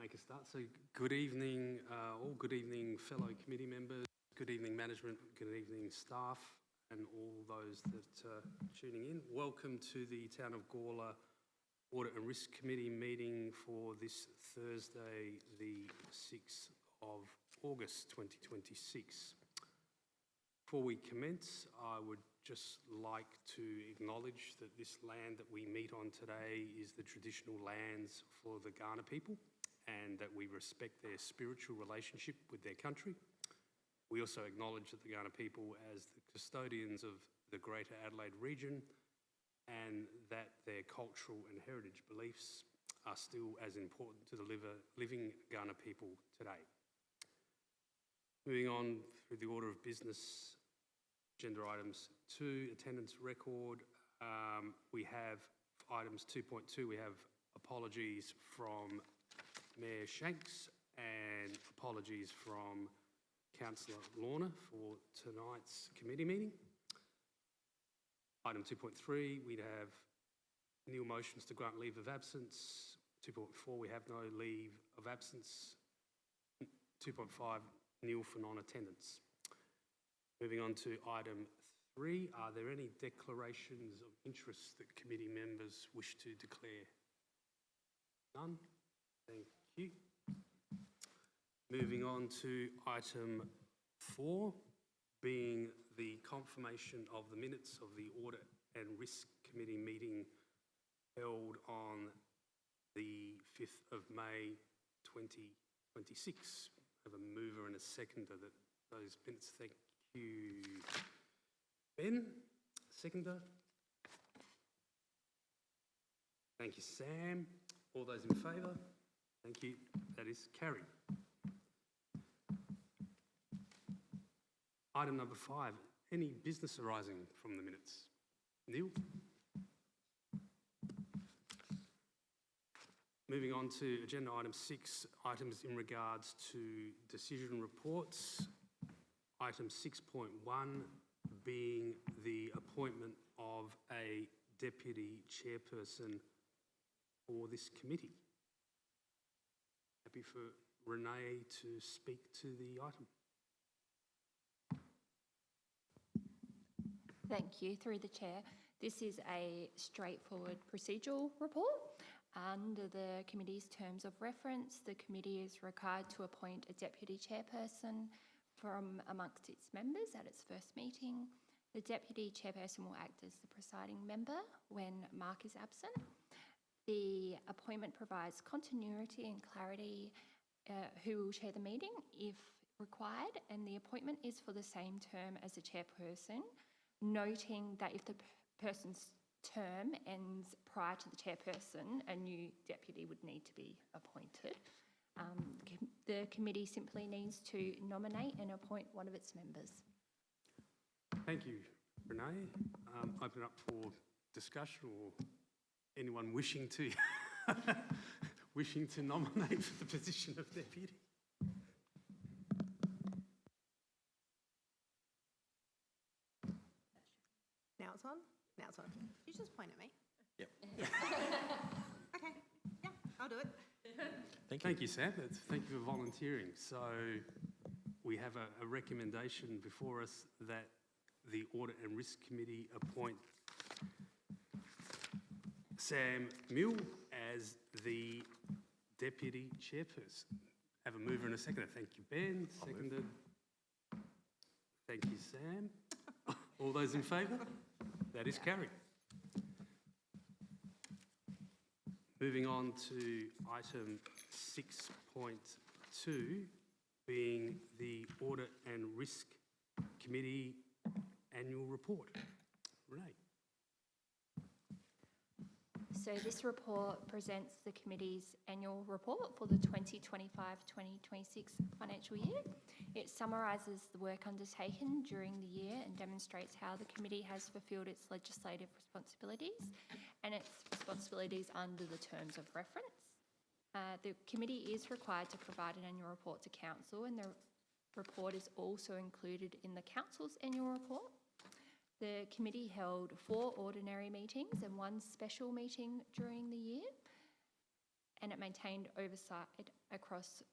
make a start. So good evening, all. Good evening, fellow committee members. Good evening, management. Good evening, staff, and all those that are tuning in. Welcome to the Town of Gawler Audit and Risk Committee meeting for this Thursday, the 6th of August 2026. Before we commence, I would just like to acknowledge that this land that we meet on today is the traditional lands for the Kaurna people, and that we respect their spiritual relationship with their country. We also acknowledge that the Kaurna people as the custodians of the Greater Adelaide region, and that their cultural and heritage beliefs are still as important to the living Kaurna people today. Moving on through the order of business, agenda items 2, attendance record. We have items 2.2, we have apologies from Mayor Shanks and apologies from Councillor Lorna for tonight's committee meeting. Item 2.3, we'd have nil motions to grant leave of absence. 2.4, we have no leave of absence. 2.5, nil for non-attendance. Moving on to item 3, are there any declarations of interest that committee members wish to declare? None? Thank you. Moving on to item 4, being the confirmation of the minutes of the Audit and Risk Committee meeting held on the 5th of May 2026. I have a mover and a seconder that those minutes. Thank you. Ben, seconder. Thank you, Sam. All those in favour? Thank you. That is carried. Item number 5, any business arising from the minutes? Neil? Moving on to agenda item 6, items in regards to decision reports. Item 6.1 being the appointment of a deputy chairperson for this committee. Happy for Renee to speak to the item. Thank you. Through the chair, this is a straightforward procedural report. Under the committee's terms of reference, the committee is required to appoint a deputy chairperson from amongst its members at its first meeting. The deputy chairperson will act as the presiding member when Mark is absent. The appointment provides continuity and clarity who will chair the meeting if required, and the appointment is for the same term as the chairperson, noting that if the person's term ends prior to the chairperson, a new deputy would need to be appointed. The committee simply needs to nominate and appoint one of its members. Thank you, Renee. Open up for discussion or anyone wishing to nominate for the position of deputy. Now it's on? Now it's on. You just point at me. Yep. Okay. Yeah, I'll do it. Thank you, Sam. Thank you for volunteering. So we have a recommendation before us that the Audit and Risk Committee appoint Sam Mill as the Deputy Chairperson. Have a mover and a seconder. Thank you, Ben. Seconded. Thank you, Sam. All those in favour? That is carried. Moving on to item 6.2, being the Audit and Risk Committee Annual Report. Renee. So this report presents the committee's annual report for the 2025-2026 financial year. It summarises the work undertaken during the year and demonstrates how the committee has fulfilled its legislative responsibilities and its responsibilities under the terms of reference. The committee is required to provide an annual report to Council, and the report is also included in the Council's annual report. The committee held 4 ordinary meetings and 1 special meeting during the year. and it maintained oversight across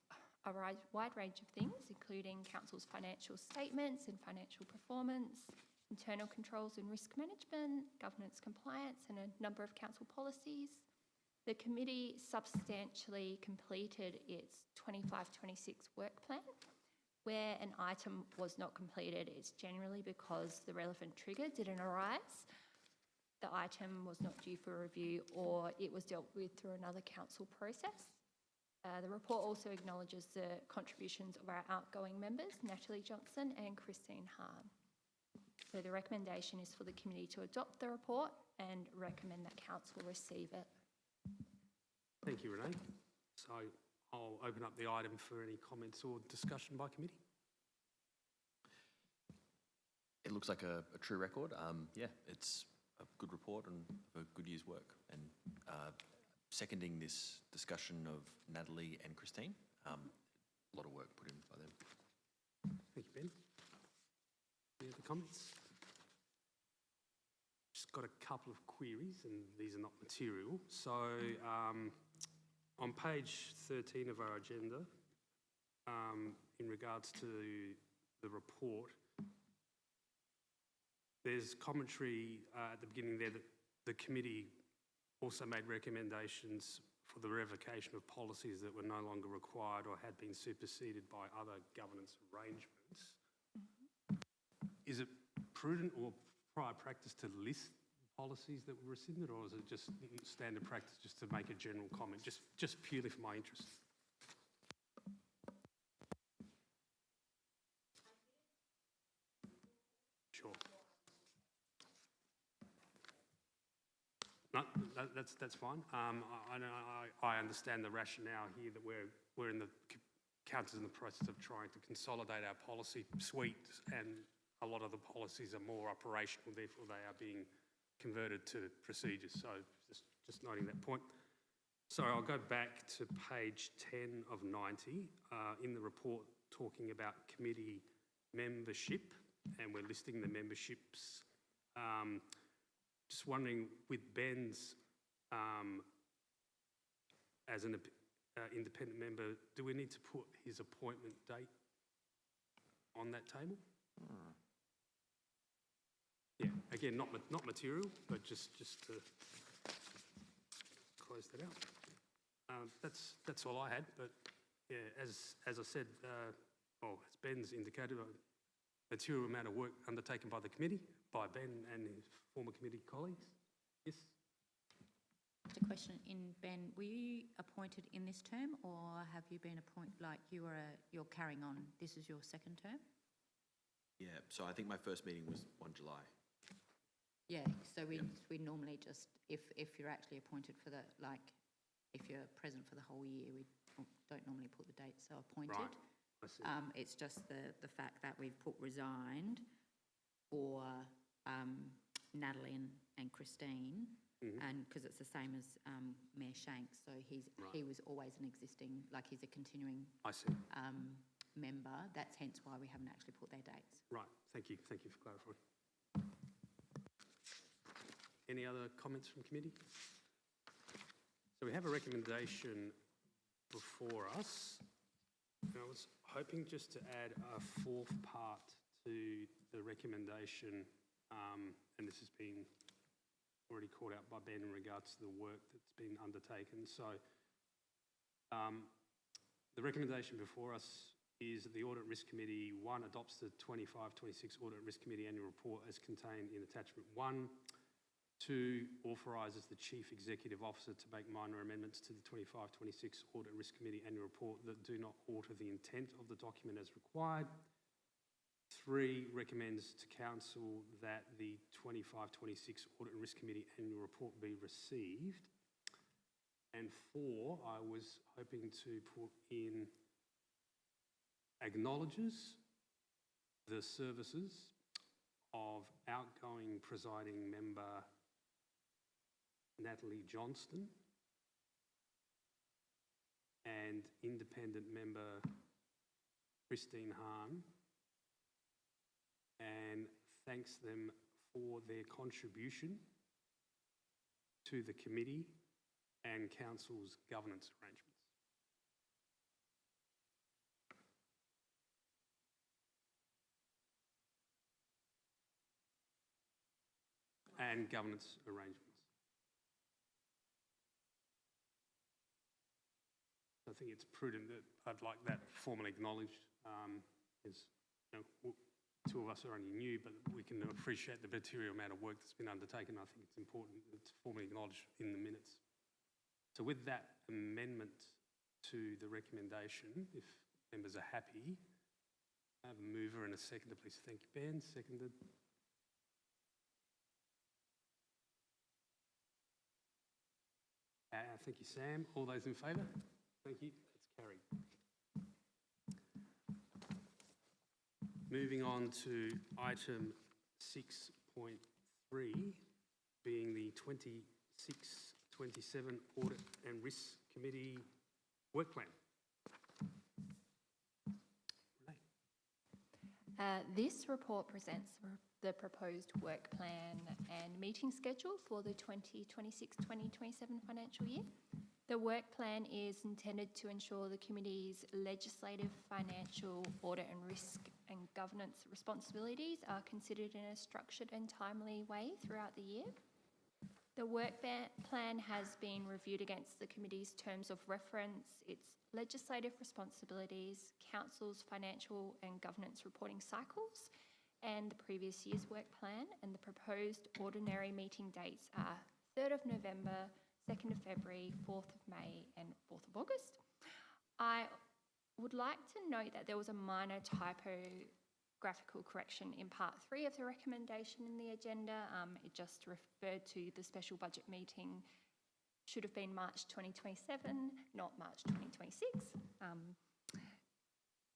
a wide range of things, including council's financial statements and financial performance, internal controls and risk management, governance compliance, and a number of council policies. The committee substantially completed its 25-26 work plan. Where an item was not completed, it's generally because the relevant trigger didn't arise, the item was not due for review, or it was dealt with through another council process. The report also acknowledges the contributions of our outgoing members, Natalie Johnson and Christine Hahn. So the recommendation is for the committee to adopt the report and recommend that council receive it. Thank you, Renee. So I'll open up the item for any comments or discussion by committee. It looks like a true record. Yeah, it's a good report and a good year's work. And seconding this discussion of Natalie and Christine, a lot of work put in by them. Thank you, Ben. Any other comments? Just got a couple of queries, and these are not material. So on page 13 of our agenda, in regards to the report, there's commentary at the beginning there that the committee also made recommendations for the revocation of policies that were no longer required or had been superseded by other governance arrangements. Is it prudent or prior practice to list policies that were rescinded, or is it just standard practice just to make a general comment, just purely for my interest? Sure. No, that's fine. I understand the rationale here that we're in the council's in the process of trying to consolidate our policy suite, and a lot of the policies are more operational, therefore they are being converted to procedures. So just noting that point. So I'll go back to page 10 of 90 in the report, talking about committee membership, and we're listing the memberships. Just wondering, with Ben's as an independent member, do we need to put his appointment date on that table? Yeah, again, not material, but just to close that out. That's all I had. But yeah, as I said, as Ben's indicated, a material amount of work undertaken by the committee, by Ben and his former committee colleagues. Yes. Just a question. Ben, were you appointed in this term, or have you been appointed? Like you're carrying on. This is your second term. Yeah. So I think my first meeting was 1 July. Yeah, so we normally just, if you're actually appointed for if you're present for the whole year, we don't normally put the date, so appointed. Right, I see. It's just the fact that we've put resigned for Natalie and Christine, and because it's the same as Mayor Shanks, so he was always an existing, like he's a continuing I see. Member. That's hence why we haven't actually put their dates. Right, thank you for clarifying. Any other comments from committee? So we have a recommendation before us. And I was hoping just to add a fourth part to the recommendation, and this has been already called out by Ben in regards to the work that's been undertaken. So the recommendation before us is that the Audit Risk Committee, 1, adopts the 25-26 Audit Risk Committee Annual Report as contained in Attachment 1, 2, authorises the Chief Executive Officer to make minor amendments to the 25-26 Audit Risk Committee Annual Report that do not alter the intent of the document as required. 3, recommends to Council that the 25-26 Audit Risk Committee Annual Report be received. And 4, I was hoping to put in acknowledges the services of outgoing presiding member Natalie Johnston and independent member Christine Hahn, and thanks them for their contribution to the committee and council's governance arrangements. And governance arrangements. I think it's prudent that I'd like that formally acknowledged, as you know, two of us are only new, but we can appreciate the material amount of work that's been undertaken. I think it's important that it's formally acknowledged in the minutes. So with that amendment to the recommendation, if members are happy, I have a mover and a seconder, please. Thank you, Ben. Seconded. Thank you, Sam. All those in favour? Thank you. That's carried. Moving on to item 6.3, being the 26-27 Audit and Risk Committee Work Plan. This report presents the proposed work plan and meeting schedule for the 2026-2027 financial year. The work plan is intended to ensure the committee's legislative, financial, audit and risk and governance responsibilities are considered in a structured and timely way throughout the year. The work plan has been reviewed against the committee's terms of reference, its legislative responsibilities, council's financial and governance reporting cycles, and the previous year's work plan, and the proposed ordinary meeting dates are 3rd of November, 2nd of February, 4th of May and 4th of August. I would like to note that there was a minor typographical correction in part 3 of the recommendation in the agenda. It just referred to the special budget meeting should have been March 2027, not March 2026.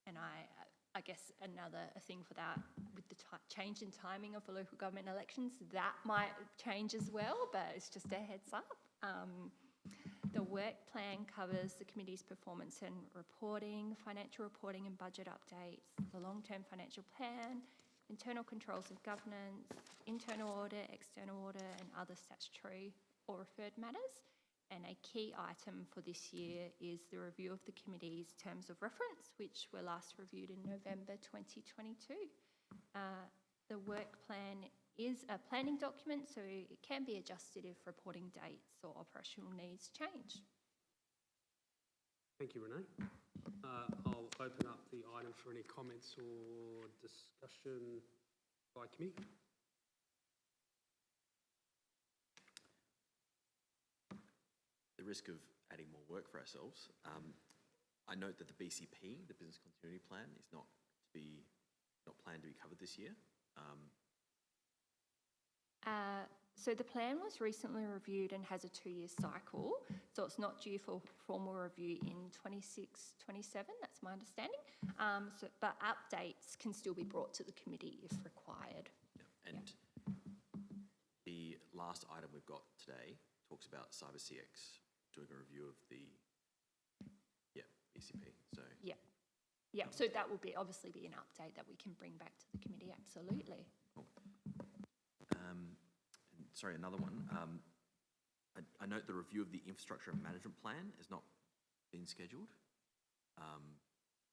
And I guess another thing for that, with the change in timing of the local government elections, that might change as well, but it's just a heads up. The work plan covers the committee's performance and reporting, financial reporting and budget updates, the long-term financial plan, internal controls of governance, internal audit, external audit and other statutory or referred matters. And a key item for this year is the review of the committee's terms of reference, which were last reviewed in November 2022. The work plan is a planning document, so it can be adjusted if reporting dates or operational needs change. Thank you, Renee. I'll open up the item for any comments or discussion by committee. The risk of adding more work for ourselves, I note that the BCP, the Business Continuity Plan, is not planned to be covered this year. So the plan was recently reviewed and has a 2-year cycle, so it's not due for formal review in 26-27, that's my understanding. But updates can still be brought to the committee if required. Yeah. And the last item we've got today talks about Cyber CX doing a review of the BCP. So so that will obviously be an update that we can bring back to the committee. Absolutely. Cool. Sorry, another one. I note the review of the infrastructure management plan has not been scheduled,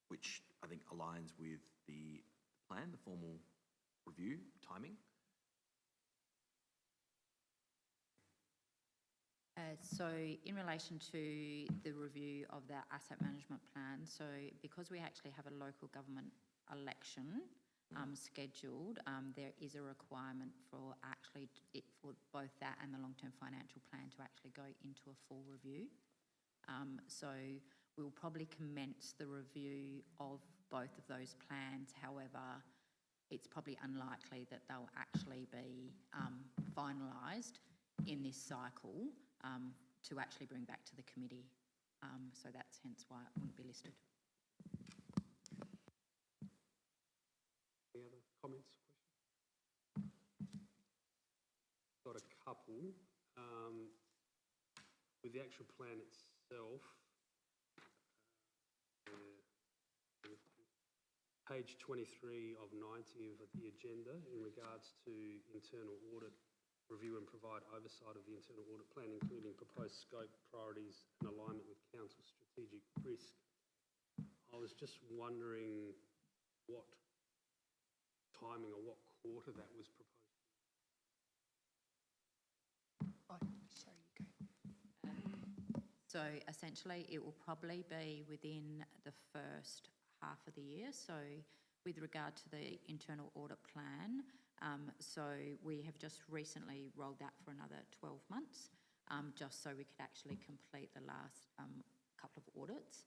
which I think aligns with the plan, the formal review timing. So in relation to the review of the asset management plan, so because we actually have a local government election scheduled, there is a requirement for for both that and the long-term financial plan to actually go into a full review. So we'll probably commence the review of both of those plans. However, it's probably unlikely that they'll actually be finalised in this cycle to actually bring back to the committee. So that's hence why it wouldn't be listed. Any other comments, questions? Got a couple. With the actual plan itself, page 23 of 90 of the agenda in regards to internal audit review and provide oversight of the internal audit plan, including proposed scope, priorities and alignment with council's strategic risk. I was just wondering what timing or what quarter that was proposed. Oh, sorry, you go. So essentially, it will probably be within the first half of the year. So with regard to the internal audit plan, so we have just recently rolled that for another 12 months, just so we could actually complete the last couple of audits.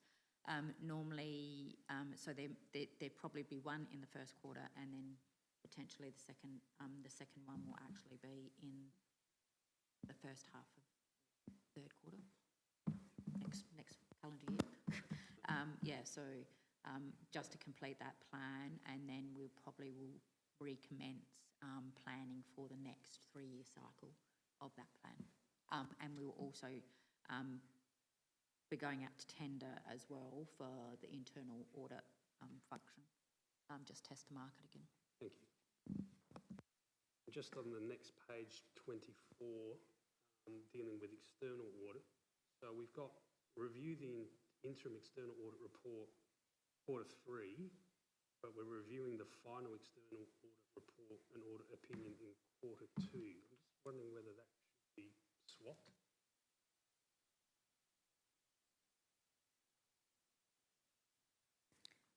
Normally, so there'd probably be one in the first quarter, and then potentially the second one will actually be in the first half of third quarter, next calendar year. Yeah, so just to complete that plan, and then we'll probably will recommence planning for the next 3-year cycle of that plan. And we will also be going out to tender as well for the internal audit function. Just test the market again. Thank you. Just on the next page, 24, dealing with external audit. So we've got review the interim external audit report, quarter 3, but we're reviewing the final external audit report and audit opinion in quarter 2. I'm just wondering whether that should be swapped.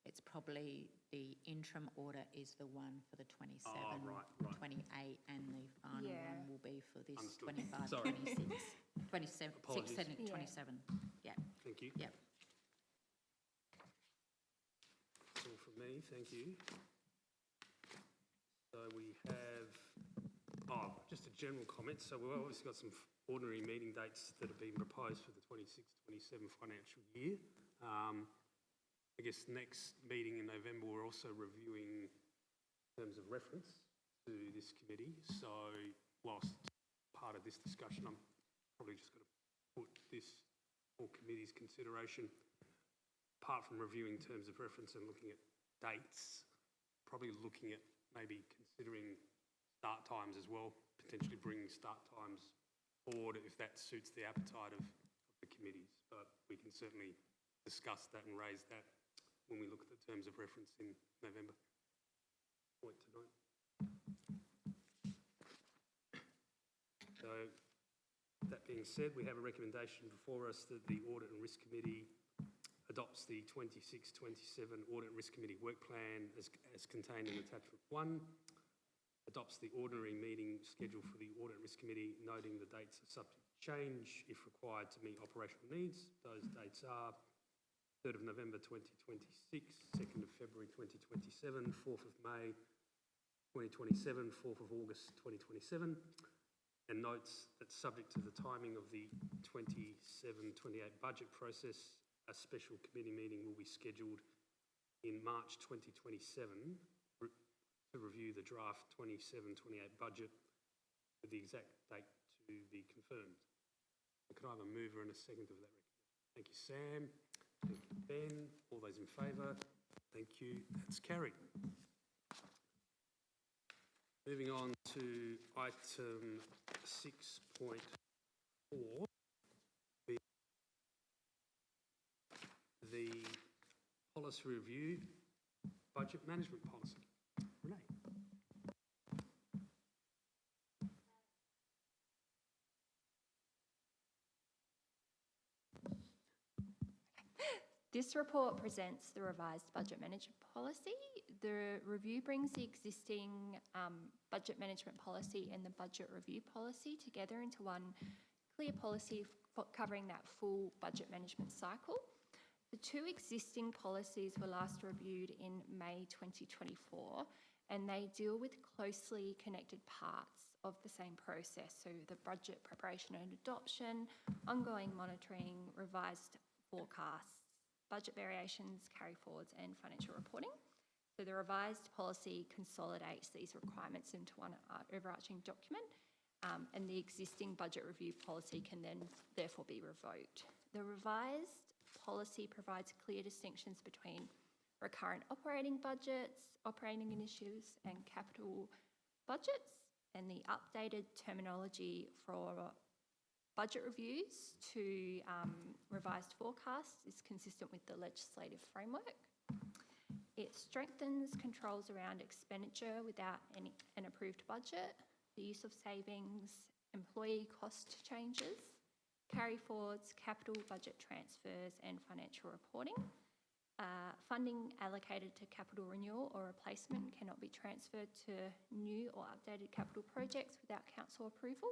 It's probably the interim audit is the one for the 27, right. 28, and the final Yeah. one will be for this Understood. 25, Sorry. 26, 27, Apologies. 27. Yeah. Thank you. Yep. That's all from me, thank you. So we have, just a general comment. So we've obviously got some ordinary meeting dates that have been proposed for the 26-27 financial year. I guess next meeting in November, we're also reviewing terms of reference to this committee. So whilst part of this discussion, I'm probably just going to put this for committee's consideration. Apart from reviewing terms of reference and looking at dates, probably looking at maybe considering start times as well, potentially bringing start times forward if that suits the appetite of the committees. But we can certainly discuss that and raise that when we look at the terms of reference in November. Point to note. So that being said, we have a recommendation before us that the Audit and Risk Committee adopts the 26-27 Audit and Risk Committee work plan as contained in attachment 1, adopts the ordinary meeting schedule for the Audit and Risk Committee, noting the dates are subject to change if required to meet operational needs. Those dates are 3rd of November 2026, 2nd of February 2027, 4th of May 2027, 4th of August 2027, and notes that subject to the timing of the 27-28 budget process, a special committee meeting will be scheduled in March 2027 to review the draft 27-28 budget with the exact date to be confirmed. Could I have a mover and a second of that recommendation? Thank you, Sam. Thank you, Ben. All those in favour? Thank you. That's carried. Moving on to item 6.4, the policy review, budget management policy. Renee. This report presents the revised budget management policy. The review brings the existing budget management policy and the budget review policy together into one clear policy covering that full budget management cycle. The two existing policies were last reviewed in May 2024, and they deal with closely connected parts of the same process. So the budget preparation and adoption, ongoing monitoring, revised forecasts, budget variations, carry forwards and financial reporting. So the revised policy consolidates these requirements into one overarching document, and the existing budget review policy can then therefore be revoked. The revised policy provides clear distinctions between recurrent operating budgets, operating initiatives and capital budgets. and the updated terminology for budget reviews to revised forecasts is consistent with the legislative framework. It strengthens controls around expenditure without an approved budget, the use of savings, employee cost changes, carry forwards, capital budget transfers and financial reporting. Funding allocated to capital renewal or replacement cannot be transferred to new or updated capital projects without council approval.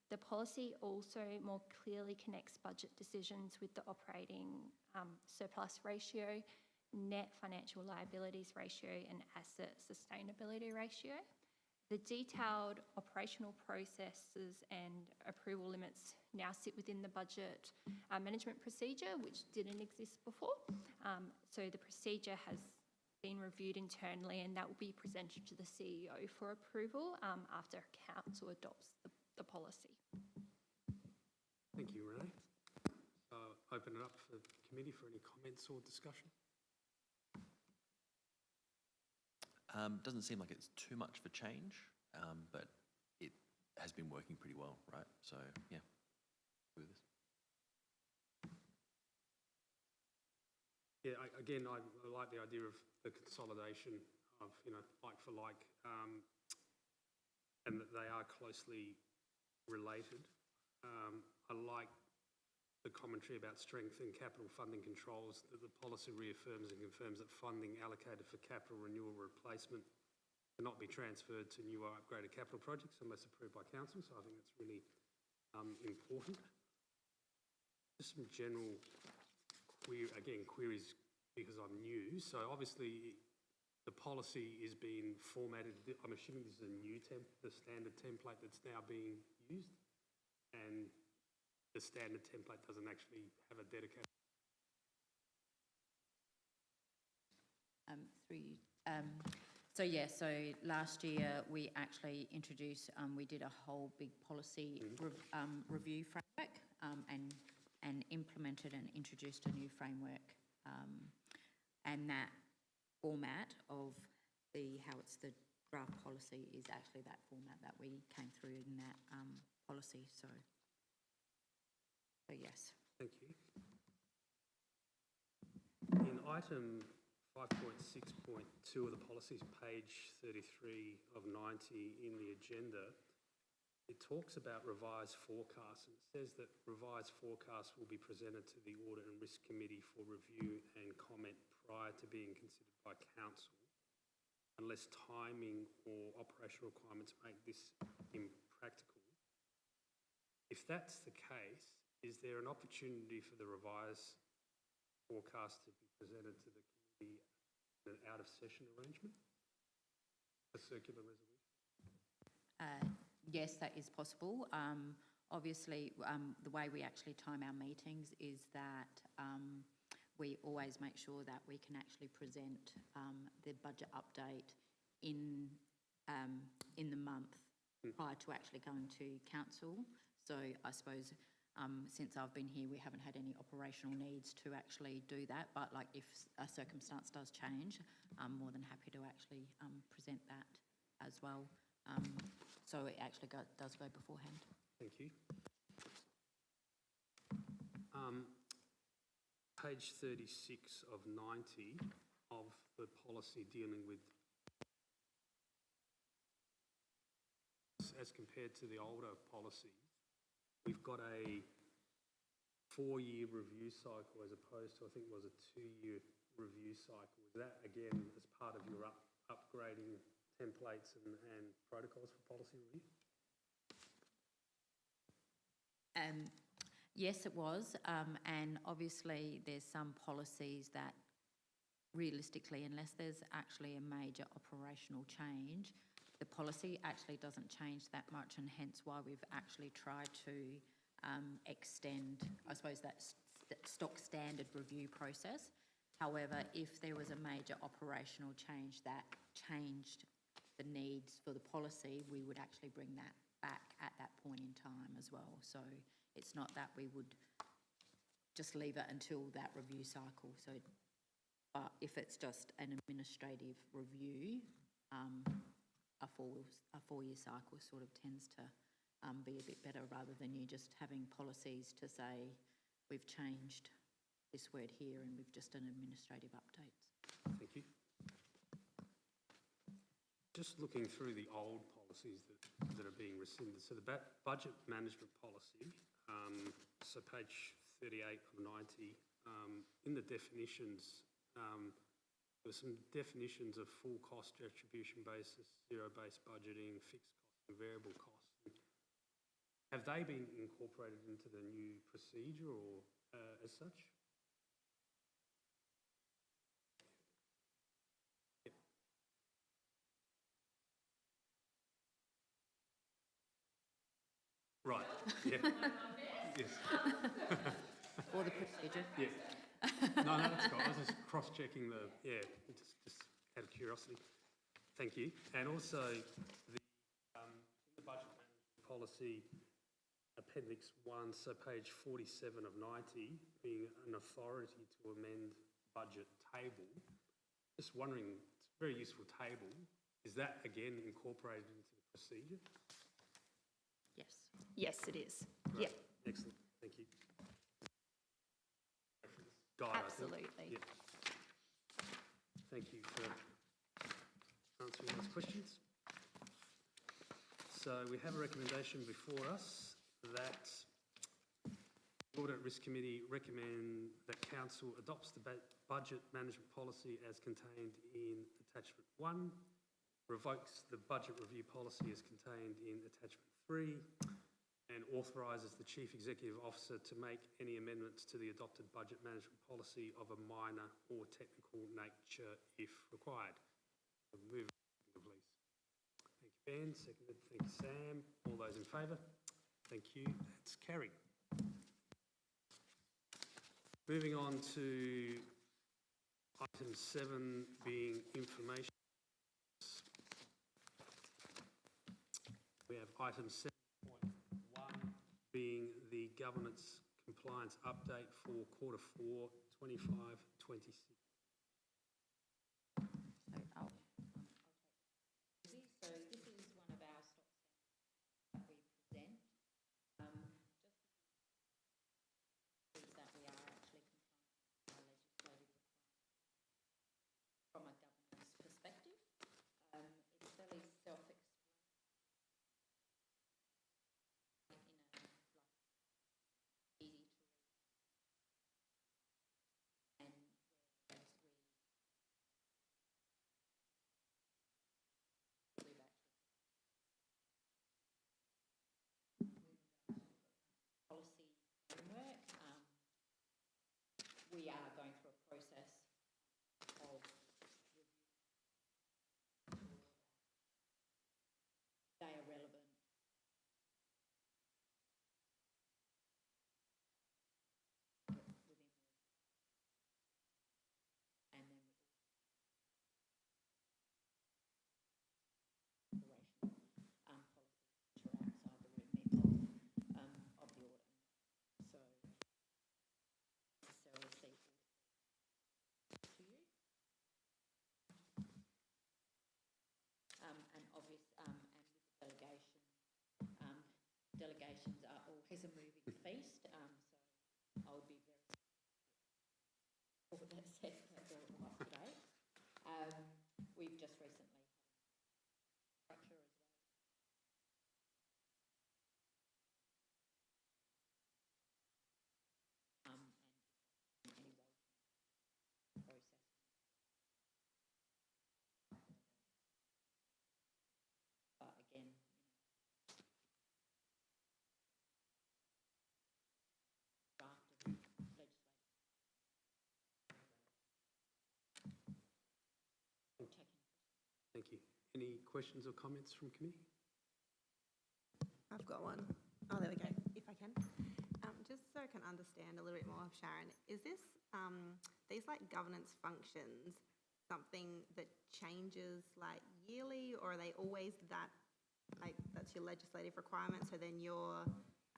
The policy also more clearly connects budget decisions with the operating surplus ratio, net financial liabilities ratio and asset sustainability ratio. The detailed operational processes and approval limits now sit within the budget management procedure, which didn't exist before. So the procedure has been reviewed internally and that will be presented to the CEO for approval after council adopts the policy. Thank you, Renee. Open it up for the committee for any comments or discussion. Doesn't seem like it's too much for change, but it has been working pretty well, right? So, yeah, do this. Yeah, again, I like the idea of the consolidation of, like for like, and that they are closely related. I like the commentary about strength in capital funding controls, that the policy reaffirms and confirms that funding allocated for capital renewal replacement cannot be transferred to new or upgraded capital projects unless approved by council. So I think that's really important. Just some general queries because I'm new. So obviously the policy is being formatted. I'm assuming this is a new the standard template that's now being used, and the standard template doesn't actually have a dedicated. So last year we actually introduced, we did a whole big policy review framework and implemented and introduced a new framework. And that format of how it's the draft policy is actually that format that we came through in that policy. So yes. Thank you. In item 5.6.2 of the policies, page 33 of 90 in the agenda, it talks about revised forecasts, and it says that revised forecasts will be presented to the Audit and Risk Committee for review and comment prior to being considered by council, unless timing or operational requirements make this impractical. If that's the case, is there an opportunity for the revised forecast to be presented to the committee in an out-of-session arrangement, a circular resolution? Yes, that is possible. Obviously, the way we actually time our meetings is that we always make sure that we can actually present the budget update in the month prior to actually going to council. So I suppose since I've been here, we haven't had any operational needs to actually do that. But like if a circumstance does change, I'm more than happy to actually present that as well. So it actually does go beforehand. Thank you. Page 36 of 90 of the policy dealing with, as compared to the older policies, we've got a 4-year review cycle as opposed to, I think it was a 2-year review cycle. Is that, again, as part of your upgrading templates and protocols for policy review? Yes, it was. And obviously there's some policies that realistically, unless there's actually a major operational change, the policy actually doesn't change that much, and hence why we've actually tried to extend, I suppose, that stock standard review process. However, if there was a major operational change that changed the needs for the policy, we would actually bring that back at that point in time as well. So it's not that we would just leave it until that review cycle. So, but if it's just an administrative review, a four-year cycle sort of tends to be a bit better, rather than you just having policies to say, we've changed this word here and we've just done administrative updates. Thank you. Just looking through the old policies that are being rescinded. So the budget management policy, so page 38 of 90, in the definitions, there were some definitions of full cost attribution basis, zero-based budgeting, fixed cost and variable cost. Have they been incorporated into the new procedure or as such? Yep. Right, yeah. Yes. Or the procedure. Yeah. No, that's good. I was just cross-checking just out of curiosity. Thank you. And also, in the budget management policy, Appendix 1, so page 47 of 90, being an authority to amend budget table. Just wondering, it's a very useful table. Is that, again, incorporated into the procedure? Yes. Yes, it is. Great. Yep, Excellent. Thank you. Guide, I think. absolutely. Yep. Thank you for answering those questions. So we have a recommendation before us that the Audit Risk Committee recommend that Council adopts the budget management policy as contained in Attachment 1, revokes the budget review policy as contained in Attachment 3, and authorises the Chief Executive Officer to make any amendments to the adopted budget management policy of a minor or technical nature if required. Move, please. Thank you, Ben. Seconded. Thank you, Sam. All those in favour? Thank you. That's carried. Moving on to item 7 being information. We have item 7.1 being the governance compliance update for quarter 4, 25-26. So this is one of our stock that we present. Just that we are actually complying with our legislative requirements from a governance perspective. It's fairly self-explanatory in a easy to read, and whereas we've actually policy framework. We are going through a process of reviewing they are relevant within the and then operational policies which are outside the remit of the audit. So necessarily see to you. And obvious and with the delegation, delegations are always a moving feast. So I would be very for that says that they're all up to date. We've just recently had a structure as well. And any role change process. But again, draft of legislative. Thank you. Any questions or comments from committee? I've got one. Oh, there we go, if I can. Just so I can understand a little bit more of Sharon, is this, these like governance functions, something that changes like yearly, or are they always that, like that's your legislative requirement, so then your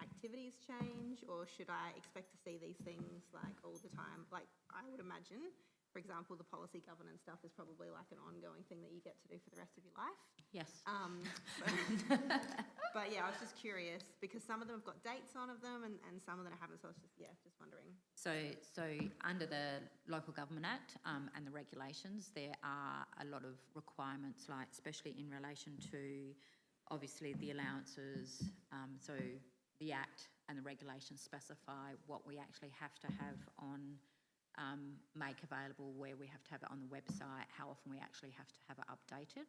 activities change, or should I expect to see these things like all the time? Like I would imagine for example, the policy governance stuff is probably like an ongoing thing that you get to do for the rest of your life. Yes. But yeah, I was just curious because some of them have got dates on of them and some of them haven't. So I was just wondering. So under the Local Government Act and the regulations, there are a lot of requirements, like especially in relation to obviously the allowances. So the Act and the regulations specify what we actually have to have on make available, where we have to have it on the website, how often we actually have to have it updated.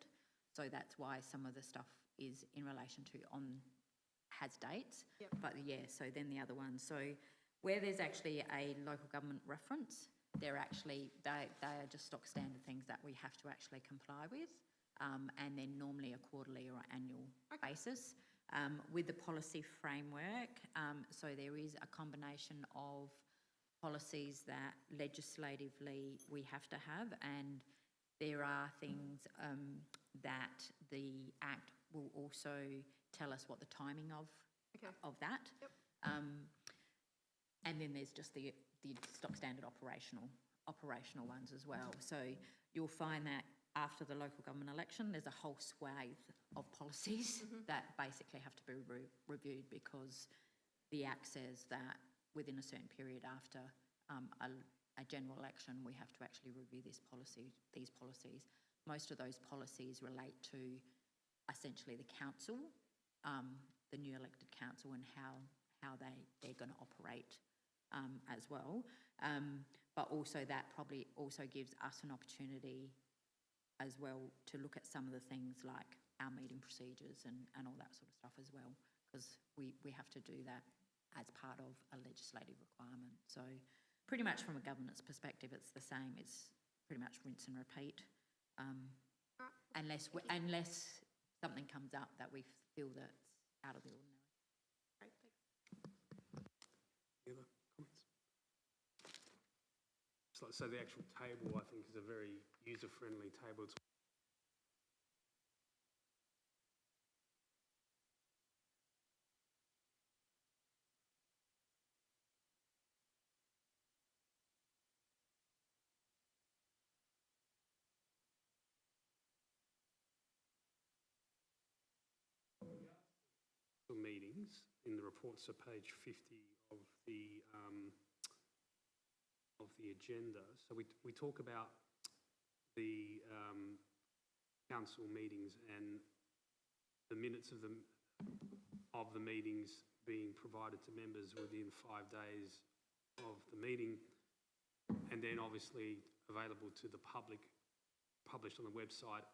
So that's why some of the stuff is in relation to has dates. Yep. But yeah, so then the other one. So where there's actually a local government reference, they're actually, they are just stock standard things that we have to actually comply with, and then normally a quarterly or annual basis. With the policy framework, so there is a combination of policies that legislatively we have to have, and there are things that the Act will also tell us what the timing of that. Yep. And then there's just the stock standard operational ones as well. So you'll find that after the local government election, there's a whole swathe of policies that basically have to be reviewed, because the Act says that within a certain period after a general election, we have to actually review these policies. Most of those policies relate to essentially the council, the new elected council, and how they're going to operate as well. But also that probably also gives us an opportunity as well to look at some of the things like our meeting procedures and all that sort of stuff as well, because we have to do that as part of a legislative requirement. So pretty much from a governance perspective, it's the same. It's pretty much rinse and repeat, unless something comes up that we feel that's out of the ordinary. Great, thanks. Any other comments? So the actual table, I think, is a very user-friendly table. Meetings in the report, so page 50 of the agenda. So we talk about the council meetings and the minutes of the meetings being provided to members within 5 days of the meeting, and then obviously available to the public, published on the website.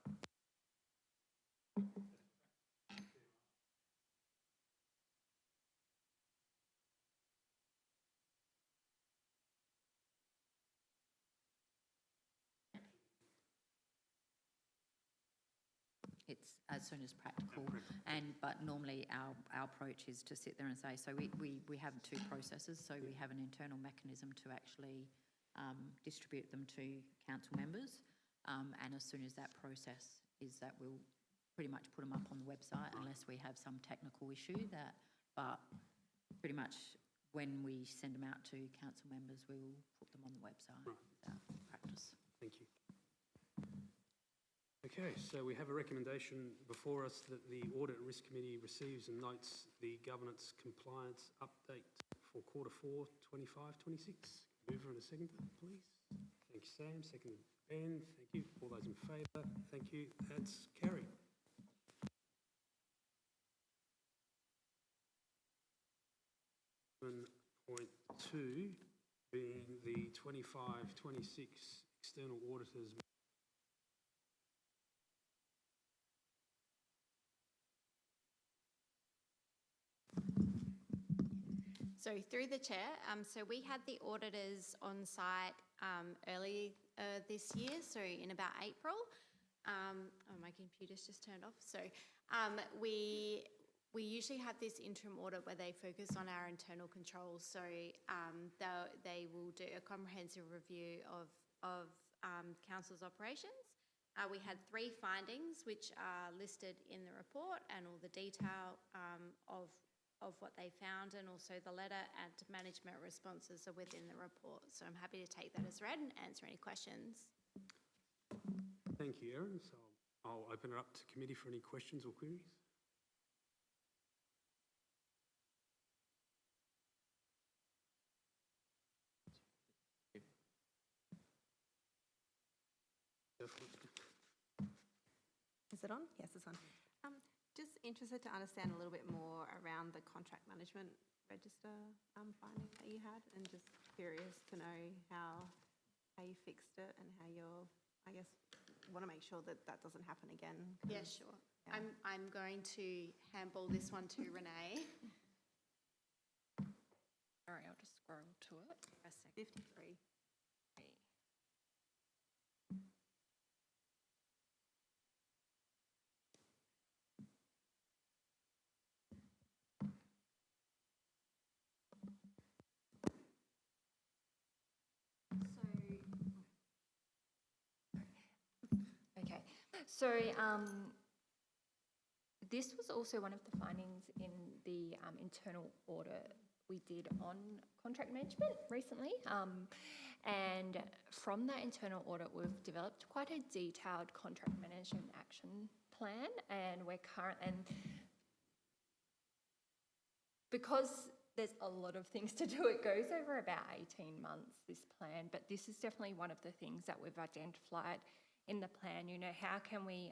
It's as soon as practical, but normally our approach is to sit there and say, so we have two processes. So we have an internal mechanism to actually distribute them to council members, and as soon as that process is that, we'll pretty much put them up on the website unless we have some technical issue but pretty much when we send them out to council members, we'll put them on the website. Without practice. Thank you. Okay, so we have a recommendation before us that the Audit and Risk Committee receives and notes the governance compliance update for Q4 25-26. Mover and a seconder, please. Thank you, Sam. Second, Ben. Thank you. All those in favour? Thank you. That's carried. Point 2 being the 25-26 external auditors. So through the chair, so we had the auditors on site early this year, so in about April. My computer's just turned off. So we usually have this interim audit where they focus on our internal controls. So they will do a comprehensive review of council's operations. We had 3 findings which are listed in the report, and all the detail of of what they found, and also the letter and management responses are within the report. So I'm happy to take that as read and answer any questions. Thank you, Erin. So I'll open it up to committee for any questions or queries. Is it on? Yes, it's on. Just interested to understand a little bit more around the contract management register finding that you had, and just curious to know how you fixed it and how you're, I guess, want to make sure that that doesn't happen again. Yeah, sure. Yeah. I'm going to handball this one to Renee. Sorry, I'll just scroll to it. A second. 53. Okay, so this was also one of the findings in the internal audit we did on contract management recently. And from that internal audit, we've developed quite a detailed contract management action plan, and because there's a lot of things to do, it goes over about 18 months, this plan, but this is definitely one of the things that we've identified in the plan. You know, how can we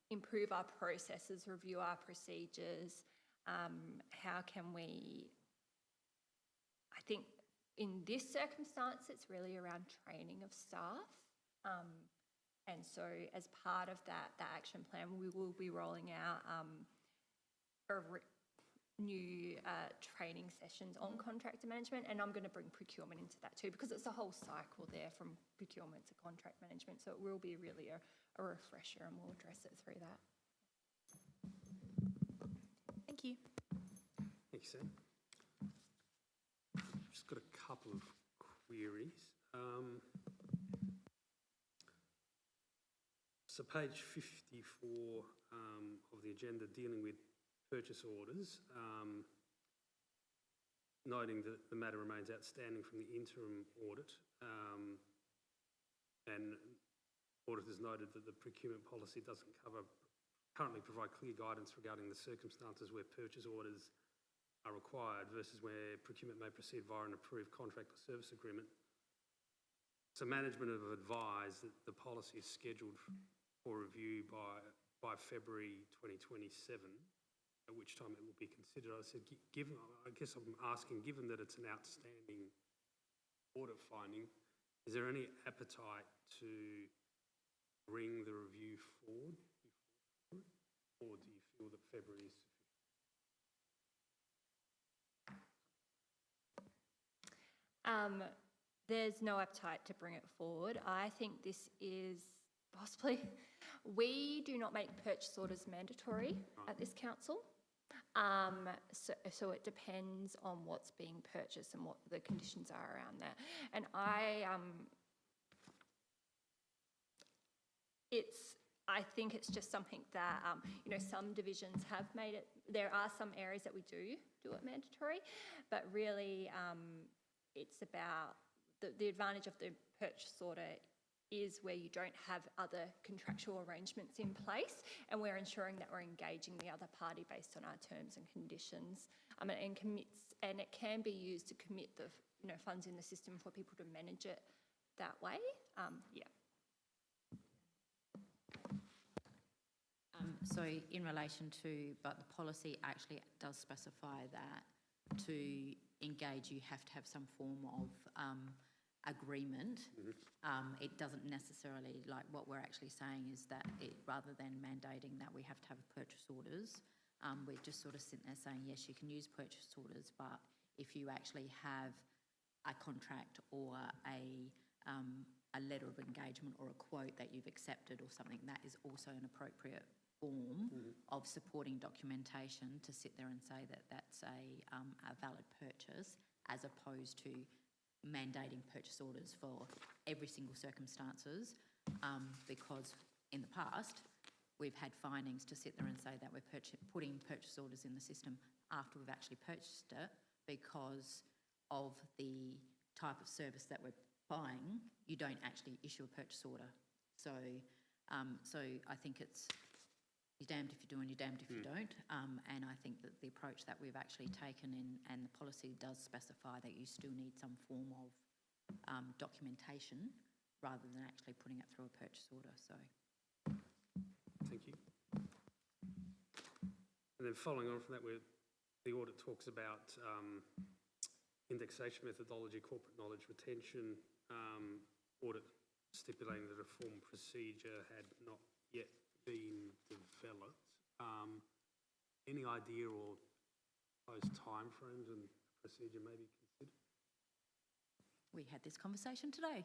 improve our processes, review our procedures? How can we, I think in this circumstance, it's really around training of staff. And so as part of that action plan, we will be rolling out new training sessions on contractor management, and I'm going to bring procurement into that too, because it's a whole cycle there from procurement to contract management, so it will be really a refresher, and we'll address it through that. Thank you. Thank you, Sam. Just got a couple of queries. So page 54 of the agenda, dealing with purchase orders, noting that the matter remains outstanding from the interim audit, and auditors noted that the procurement policy doesn't currently provide clear guidance regarding the circumstances where purchase orders are required versus where procurement may proceed via an approved contract or service agreement. So management have advised that the policy is scheduled for review by February 2027, at which time it will be considered. I said, I guess I'm asking, given that it's an outstanding audit finding, is there any appetite to bring the review forward before, or do you feel that February is sufficient? There's no appetite to bring it forward. I think this is possibly, we do not make purchase orders mandatory at this council. So it depends on what's being purchased and what the conditions are around that. And I think it's just something that, you know, some divisions have made it. There are some areas that we do it mandatory, but really it's about the advantage of the purchase order is where you don't have other contractual arrangements in place, and we're ensuring that we're engaging the other party based on our terms and conditions, and it can be used to commit the funds in the system for people to manage it that way. So in relation to, but the policy actually does specify that to engage you have to have some form of agreement. It doesn't necessarily, like what we're actually saying is that rather than mandating that we have to have purchase orders, we're just sort of sitting there saying, yes, you can use purchase orders, but if you actually have a contract or a letter of engagement or a quote that you've accepted or something, that is also an appropriate form of supporting documentation to sit there and say that that's a valid purchase, as opposed to mandating purchase orders for every single circumstances, because in the past we've had findings to sit there and say that we're putting purchase orders in the system after we've actually purchased it because of the type of service that we're buying. You don't actually issue a purchase order. So I think it's you're damned if you do and you're damned if you don't. And I think that the approach that we've actually taken and the policy does specify that you still need some form of documentation rather than actually putting it through a purchase order. So, Thank you. And then following on from that, the audit talks about indexation methodology, corporate knowledge retention, audit stipulating that a form procedure had not yet been developed. Any idea or those timeframes and procedure may be considered? we had this conversation today.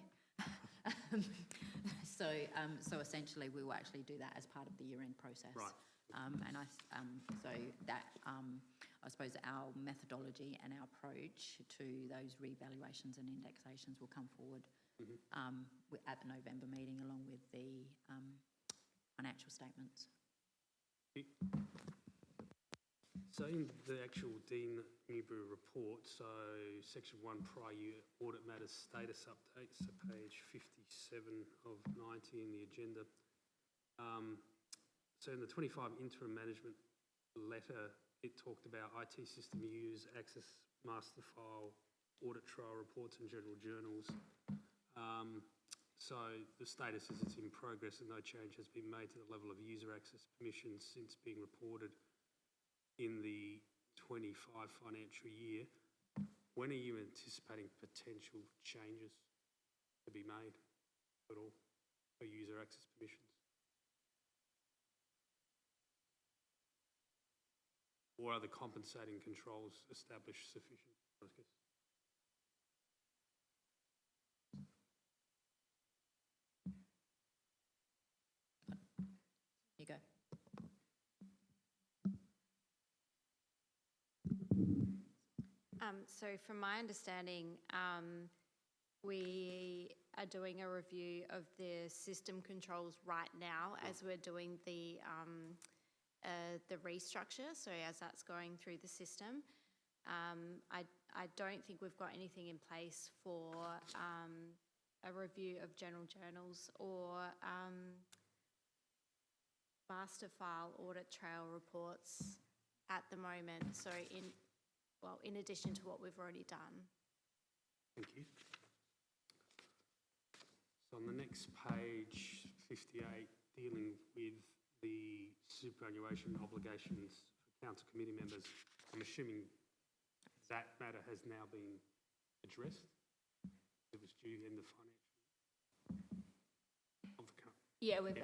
So essentially, we will actually do that as part of the year-end process. Right. I suppose our methodology and our approach to those revaluations and indexations will come forward at the November meeting, along with the financial statements. So in the actual Dean Newbury report, so section 1, prior year audit matters status update, so page 57 of 90 in the agenda. So in the 25 interim management letter, it talked about IT system use, access master file, audit trail reports and general journals. So the status is it's in progress and no change has been made to the level of user access permissions since being reported in the 25 financial year. When are you anticipating potential changes to be made at all for user access permissions? Or are the compensating controls established sufficient? You go. So from my understanding, we are doing a review of the system controls right now as we're doing the restructure, so as that's going through the system. I don't think we've got anything in place for a review of general journals or master file audit trail reports at the moment. So in addition to what we've already done. Thank you. So on the next page, 58, dealing with the superannuation obligations for council committee members, I'm assuming that matter has now been addressed. It was due in the financial year of the current. Yeah, we've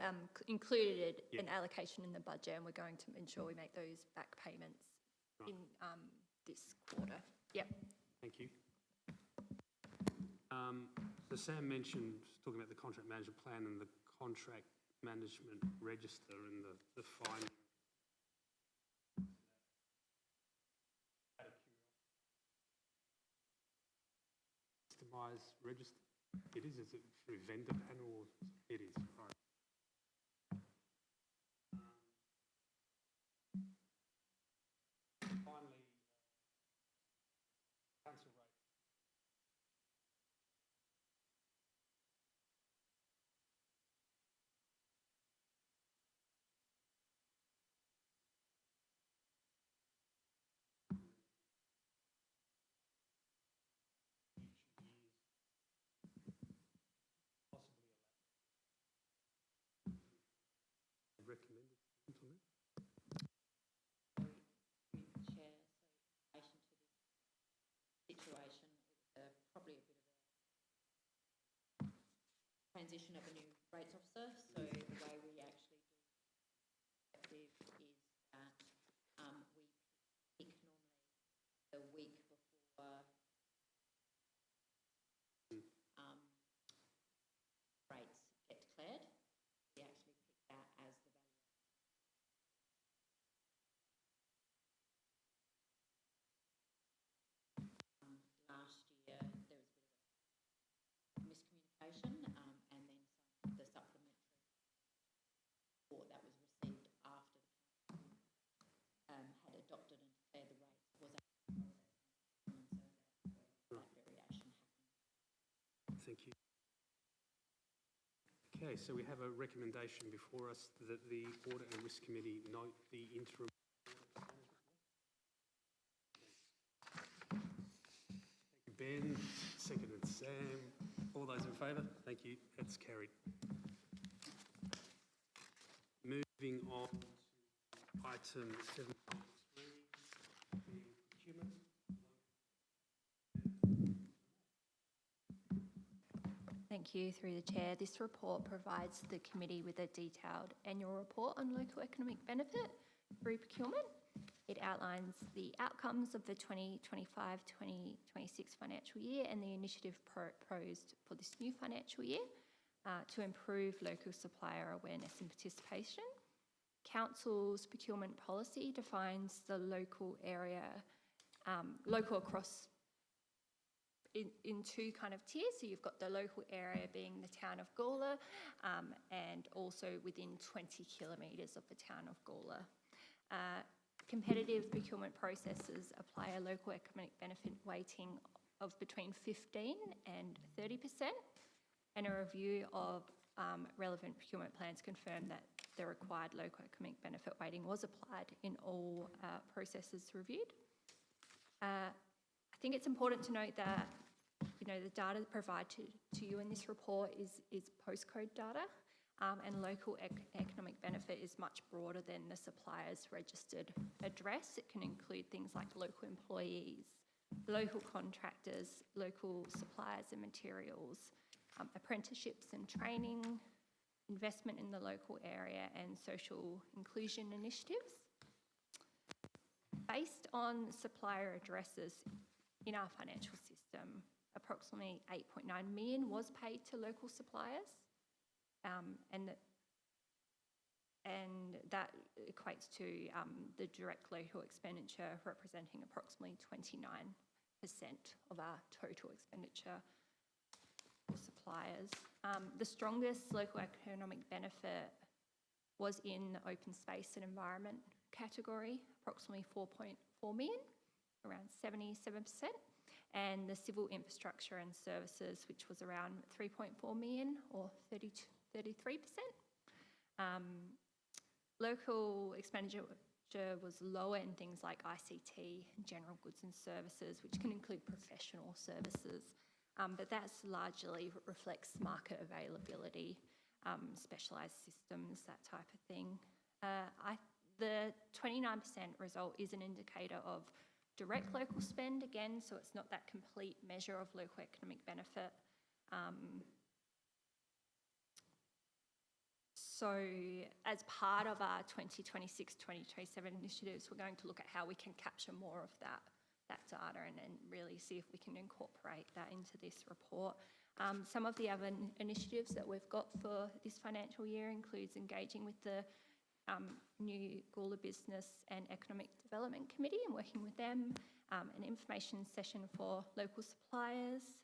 included an allocation in the budget, and we're going to ensure we make those back payments in this quarter. Yep. Thank you. So Sam mentioned, talking about the contract management plan and the contract management register and the finding. Customised register? It is it through vendor panel? It is, right. Finally, council rate. Recommended to implement? Chair, so in relation to this situation, it was probably a bit of a transition of a new rates officer. So the way we actually do effective is that we pick normally the week before rates get declared. We actually pick that as the value. Last year, there was a bit of a miscommunication, and then the supplementary Okay, so we have a recommendation before us that the Audit and Risk Committee note the interim. Thank you, Ben. Seconded Sam. All those in favour? Thank you. That's carried. Moving on to item 7.3, procurement. Thank you, through the Chair. This report provides the committee with a detailed annual report on local economic benefit through procurement. It outlines the outcomes of the 2025-2026 financial year and the initiative proposed for this new financial year to improve local supplier awareness and participation. Council's procurement policy defines the local area, local across in two kind of tiers. So you've got the local area being the town of Gawler and also within 20 kilometres of the town of Gawler. Competitive procurement processes apply a local economic benefit weighting of between 15 and 30%, and a review of relevant procurement plans confirmed that the required local economic benefit weighting was applied in all processes reviewed. I think it's important to note that the data provided to you in this report is postcode data, and local economic benefit is much broader than the supplier's registered address. It can include things like local employees, local contractors, local suppliers and materials, apprenticeships and training, investment in the local area and social inclusion initiatives. Based on supplier addresses in our financial system, approximately 8.9 million was paid to local suppliers, and that equates to the direct local expenditure representing approximately 29% of our total expenditure for suppliers. The strongest local economic benefit was in the open space and environment category, approximately 4.4 million, around 77%, and the civil infrastructure and services, which was around 3.4 million or 33%. Local expenditure was lower in things like ICT and general goods and services, which can include professional services, but that's largely reflects market availability, specialised systems, that type of thing. The 29% result is an indicator of direct local spend again, so it's not that complete measure of local economic benefit. So as part of our 2026-2027 initiatives, we're going to look at how we can capture more of that data and really see if we can incorporate that into this report. Some of the other initiatives that we've got for this financial year includes engaging with the new Gawler Business and Economic Development Committee and working with them, an information session for local suppliers,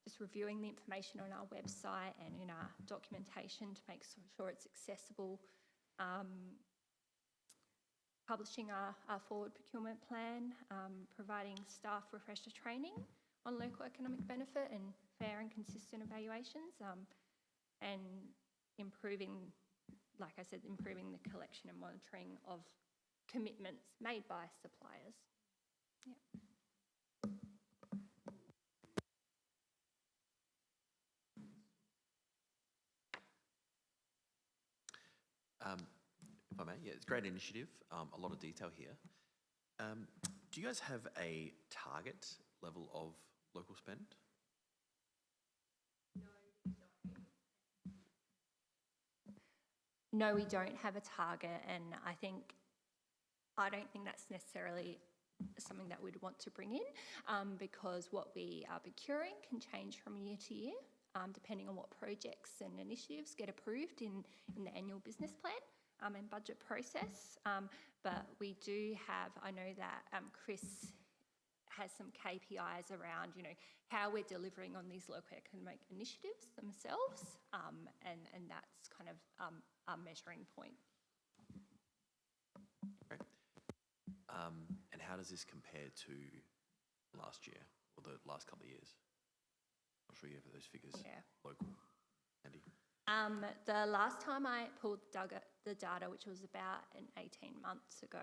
just reviewing the information on our website and in our documentation to make sure it's accessible, publishing our forward procurement plan, providing staff refresher training on local economic benefit and fair and consistent evaluations, and improving, like I said, improving the collection and monitoring of commitments made by suppliers. Yeah. If I may, yeah, it's a great initiative, a lot of detail here. Do you guys have a target level of local spend? No, we don't have a target, and I don't think that's necessarily something that we'd want to bring in, because what we are procuring can change from year to year, depending on what projects and initiatives get approved in the annual business plan and budget process. But we do have, I know that Chris has some KPIs around, how we're delivering on these local economic initiatives themselves, and that's kind of our measuring point. Great. And how does this compare to last year or the last couple of years? I'm sure you have those figures. Yeah. Local, Andy. The last time I pulled the data, which was about 18 months ago,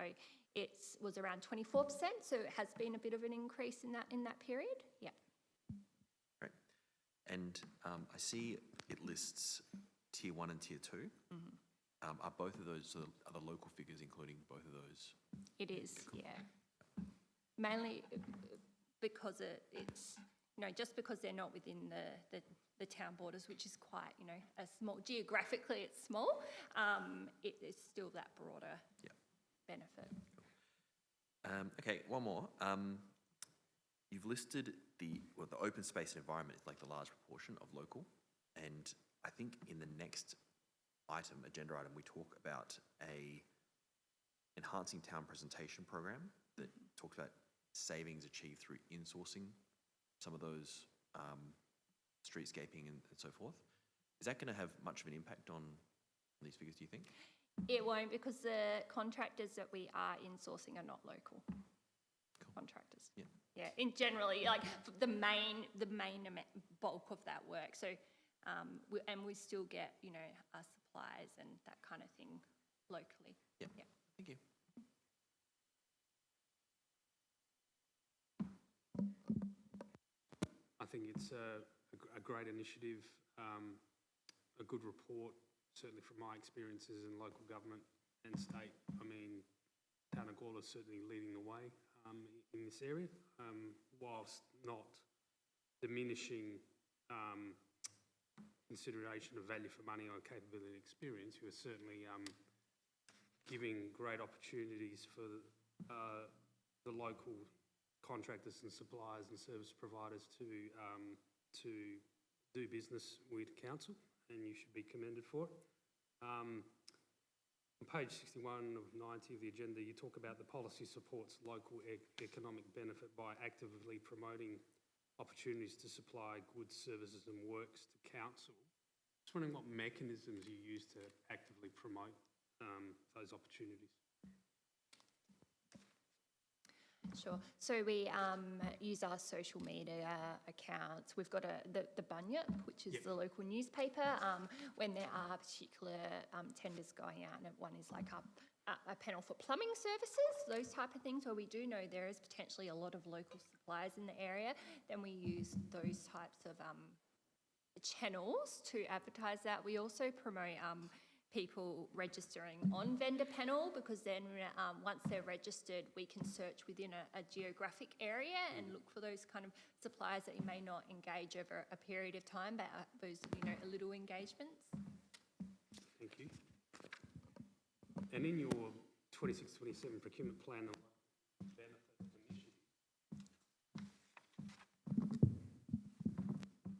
it was around 24%, so it has been a bit of an increase in that period. Yeah. Great. And I see it lists Tier 1 and Tier 2. Are both of those, are the local figures including both of those? It is, yeah. Mainly because it's, just because they're not within the town borders, which is quite, a small, geographically it's small, it's still that broader benefit. Okay, one more. You've listed the open space and environment is like the large proportion of local, and I think in the next agenda item, we talk about a enhancing town presentation program that talks about savings achieved through insourcing some of those streetscaping and so forth. Is that going to have much of an impact on these figures, do you think? It won't, because the contractors that we are insourcing are not local contractors. Yeah. Yeah, in generally, like the main bulk of that work. So, we still get, our supplies and that kind of thing locally. Yeah. Yeah. Thank you. I think it's a great initiative, a good report, certainly from my experiences in local government and state. I mean, Town of Gawler is certainly leading the way in this area, whilst not diminishing consideration of value for money or capability and experience. You are certainly giving great opportunities for the local contractors and suppliers and service providers to do business with council, and you should be commended for it. On page 61 of 90 of the agenda, you talk about the policy supports local economic benefit by actively promoting opportunities to supply goods, services and works to council. Just wondering what mechanisms you use to actively promote those opportunities. Sure. So we use our social media accounts. We've got the Bunyip, which is the local newspaper. When there are particular tenders going out, and one is like a panel for plumbing services, those type of things, where we do know there is potentially a lot of local suppliers in the area, then we use those types of channels to advertise that. We also promote people registering on vendor panel, because then once they're registered, we can search within a geographic area and look for those kind of suppliers that you may not engage over a period of time, but those little engagements. Thank you. And in your 26-27 procurement plan of benefit initiative,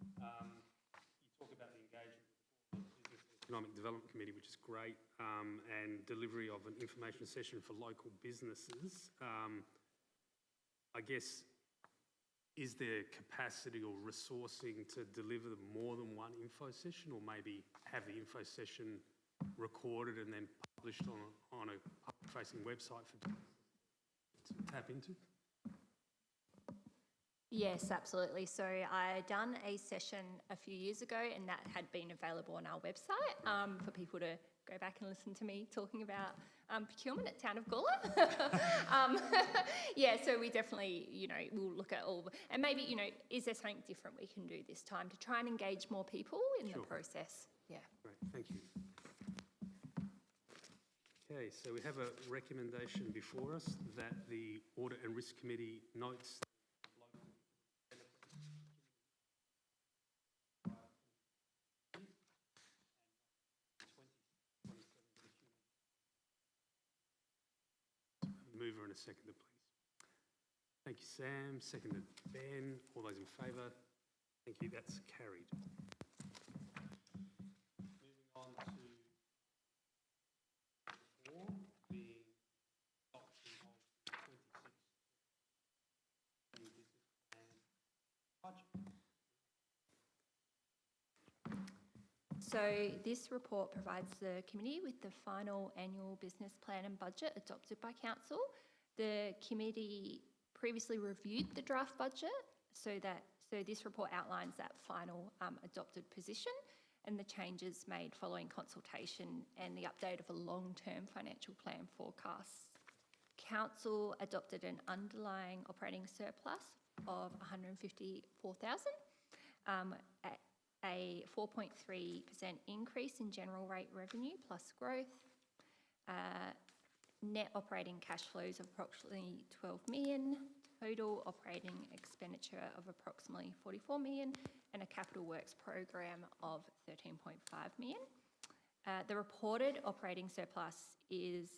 you talk about the engagement with the Business and Economic Development Committee, which is great, and delivery of an information session for local businesses. I guess, is there capacity or resourcing to deliver more than one info session, or maybe have the info session recorded and then published on a public-facing website for to tap into? Yes, absolutely. So I done a session a few years ago, and that had been available on our website for people to go back and listen to me talking about procurement at Town of Gawler. Yeah, so we definitely, we'll look at all, and maybe, is there something different we can do this time to try and engage more people in the process? Yeah. Great, thank you. Okay, so we have a recommendation before us that the Audit and Risk Committee notes mover and a seconder, please. Thank you, Sam. Seconded, Ben. All those in favour? Thank you. That's carried. Moving on to 4, being adoption of the 26 new business plan budget. So this report provides the committee with the final annual business plan and budget adopted by council. The committee previously reviewed the draft budget, so this report outlines that final adopted position, and the changes made following consultation and the update of a long-term financial plan forecasts. Council adopted an underlying operating surplus of $154,000, a 4.3% increase in general rate revenue plus growth, net operating cash flows of approximately $12 million, total operating expenditure of approximately $44 million, and a capital works program of $13.5 million. The reported operating surplus is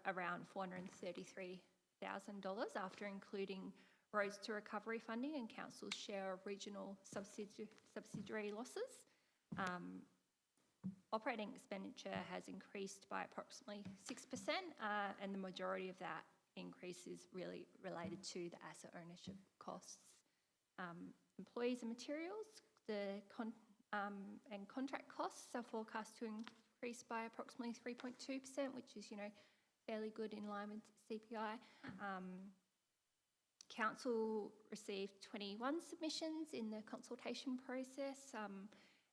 around $433,000 after including roads to recovery funding and council's share of regional subsidiary losses. Operating expenditure has increased by approximately 6%, and the majority of that increase is really related to the asset ownership costs. Employees and materials, and contract costs are forecast to increase by approximately 3.2%, which is, fairly good in line with CPI. Council received 21 submissions in the consultation process,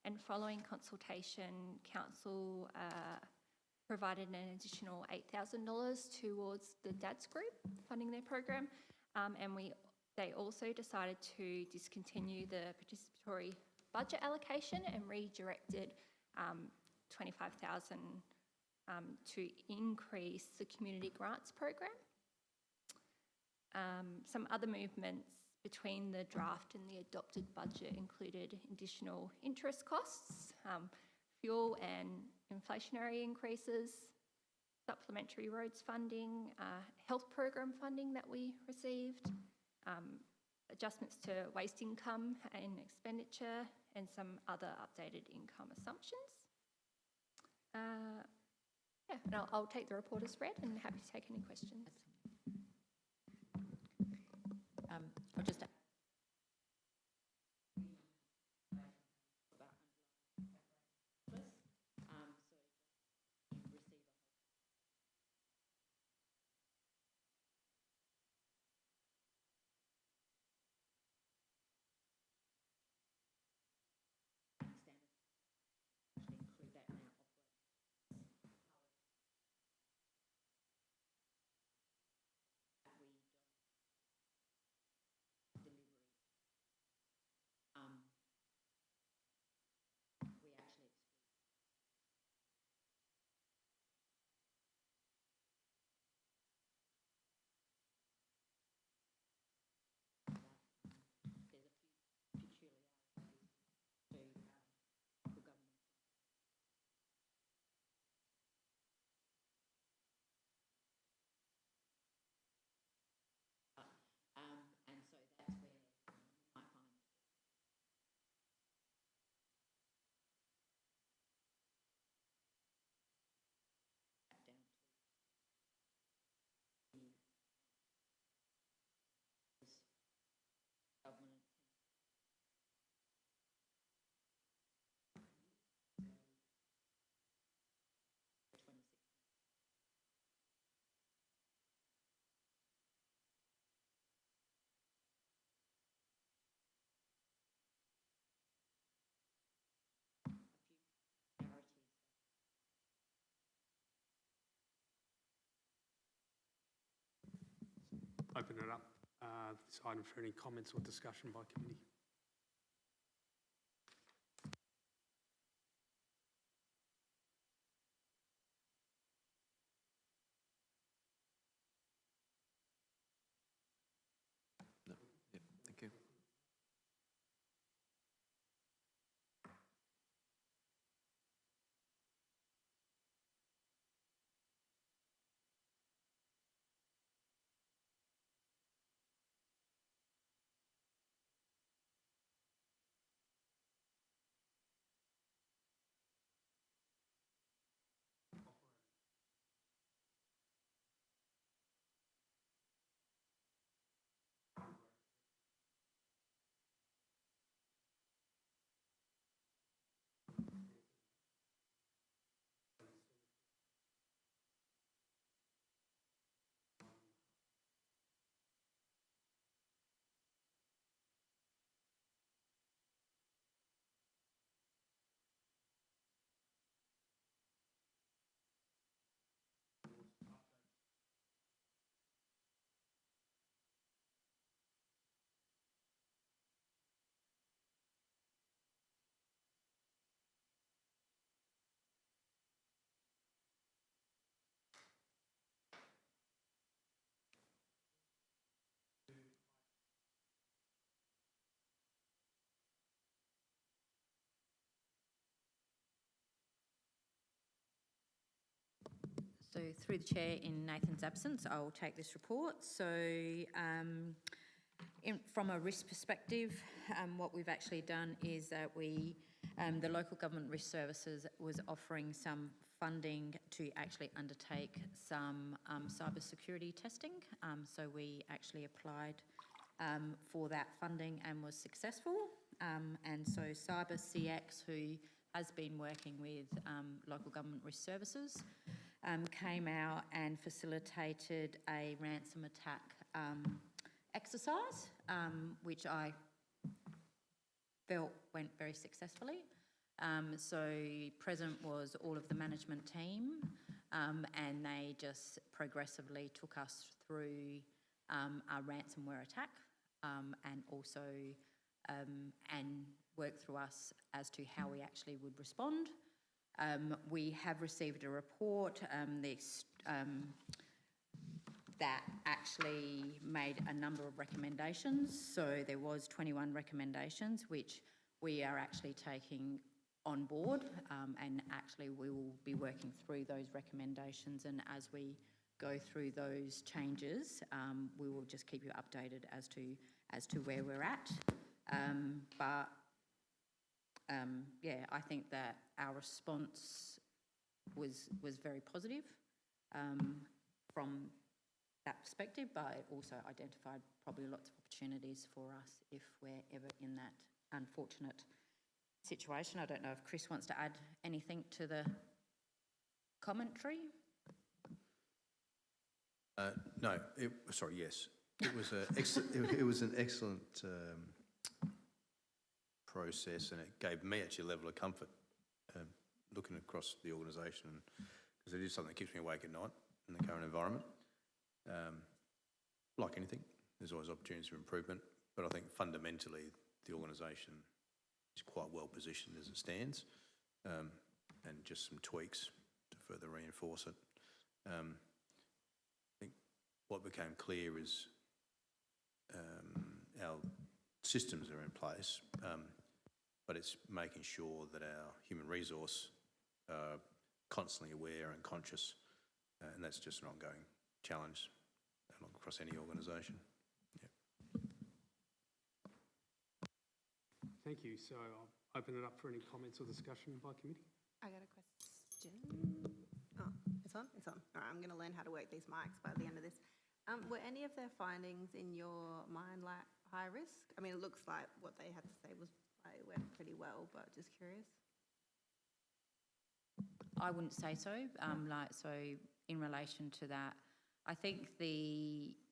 and following consultation, Council provided an additional $8,000 towards the DADS group funding their program, and they also decided to discontinue the participatory budget allocation and redirected $25,000 to increase the community grants program. Some other movements between the draft and the adopted budget included additional interest costs, fuel and inflationary increases, supplementary roads funding, health program funding that we received, adjustments to waste income and expenditure, and some other updated income assumptions. And I'll take the report as read and happy to take any questions. I'll just include that in our we actually there's a few peculiarities to the government. And so that's where you might find that down to government. Open it up, this item for any comments or discussion by committee. No. Yep. Thank you. So through the chair, in Nathan's absence, I will take this report. So from a risk perspective, what we've actually done is that the Local Government Risk Services was offering some funding to actually undertake some cyber security testing. So we actually applied for that funding and was successful. And so Cyber CX, who has been working with Local Government Risk Services, came out and facilitated a ransom attack exercise, which I felt went very successfully. So present was all of the management team, and they just progressively took us through our ransomware attack, and also and worked through us as to how we actually would respond. We have received a report that actually made a number of recommendations. So there was 21 recommendations, which we are actually taking on board, and actually we will be working through those recommendations, and as we go through those changes, we will just keep you updated as to where we're at. Yeah, I think that our response was very positive from that perspective, but it also identified probably lots of opportunities for us if we're ever in that unfortunate situation. I don't know if Chris wants to add anything to the commentary. No, sorry, yes. It was it was an excellent process, and it gave me actually a level of comfort looking across the organisation, because it is something that keeps me awake at night in the current environment. Like anything, there's always opportunities for improvement, but I think fundamentally the organisation is quite well positioned as it stands, and just some tweaks to further reinforce it. I think what became clear is our systems are in place, but it's making sure that our human resource are constantly aware and conscious, and that's just an ongoing challenge across any organisation. Yeah. Thank you. So I'll open it up for any comments or discussion by committee. I got a question. Oh, it's on? It's on. All right, I'm going to learn how to work these mics by the end of this. Were any of their findings in your mind like high risk? I mean, it looks like what they had to say went pretty well, but just curious. I wouldn't say so. So in relation to that, I think